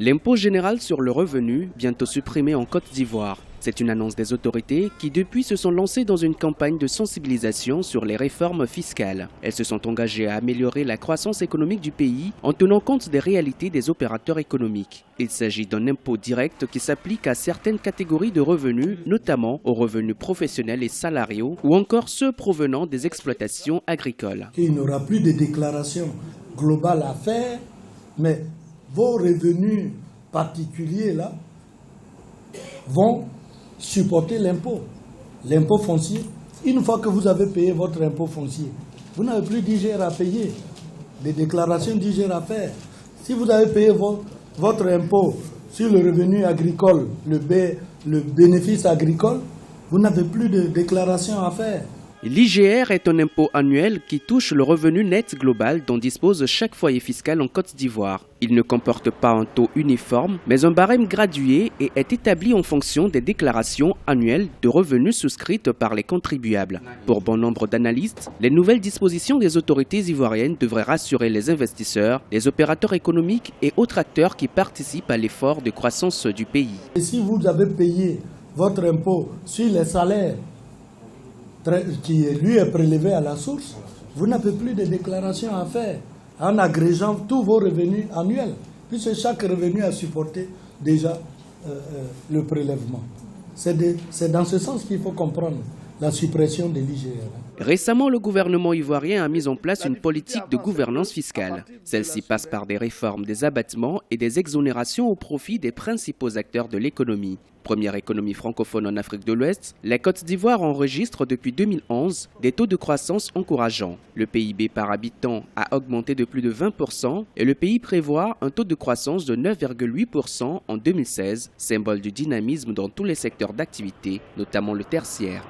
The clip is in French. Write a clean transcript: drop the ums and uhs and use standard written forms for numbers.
L'impôt général sur le revenu, bientôt supprimé en Côte d'Ivoire. C'est une annonce des autorités qui depuis se sont lancées dans une campagne de sensibilisation sur les réformes fiscales. Elles se sont engagées à améliorer la croissance économique du pays en tenant compte des réalités des opérateurs économiques. Il s'agit d'un impôt direct qui s'applique à certaines catégories de revenus, notamment aux revenus professionnels et salariaux ou encore ceux provenant des exploitations agricoles. Il n'y aura plus de déclaration globale à faire, mais vos revenus particuliers là vont supporter l'impôt foncier. Une fois que vous avez payé votre impôt foncier, vous n'avez plus d'IGR à payer, des déclarations d'IGR à faire. Si vous avez payé votre impôt sur le revenu agricole, le bénéfice agricole, vous n'avez plus de déclaration à faire. L'IGR est un impôt annuel qui touche le revenu net global dont dispose chaque foyer fiscal en Côte d'Ivoire. Il ne comporte pas un taux uniforme, mais un barème gradué et est établi en fonction des déclarations annuelles de revenus souscrites par les contribuables. Pour bon nombre d'analystes, les nouvelles dispositions des autorités ivoiriennes devraient rassurer les investisseurs, les opérateurs économiques et autres acteurs qui participent à l'effort de croissance du pays. Et si vous avez payé votre impôt sur les salaires, qui lui est prélevé à la source, vous n'avez plus de déclaration à faire en agrégeant tous vos revenus annuels, puisque chaque revenu a supporté déjà le prélèvement. C'est dans ce sens qu'il faut comprendre la suppression de l'IGR. Récemment, le gouvernement ivoirien a mis en place une politique de gouvernance fiscale. Celle-ci passe par des réformes, des abattements et des exonérations au profit des principaux acteurs de l'économie. Première économie francophone en Afrique de l'Ouest, la Côte d'Ivoire enregistre depuis 2011 des taux de croissance encourageants. Le PIB par habitant a augmenté de plus de 20% et le pays prévoit un taux de croissance de 9,8% en 2016, symbole du dynamisme dans tous les secteurs d'activité, notamment le tertiaire.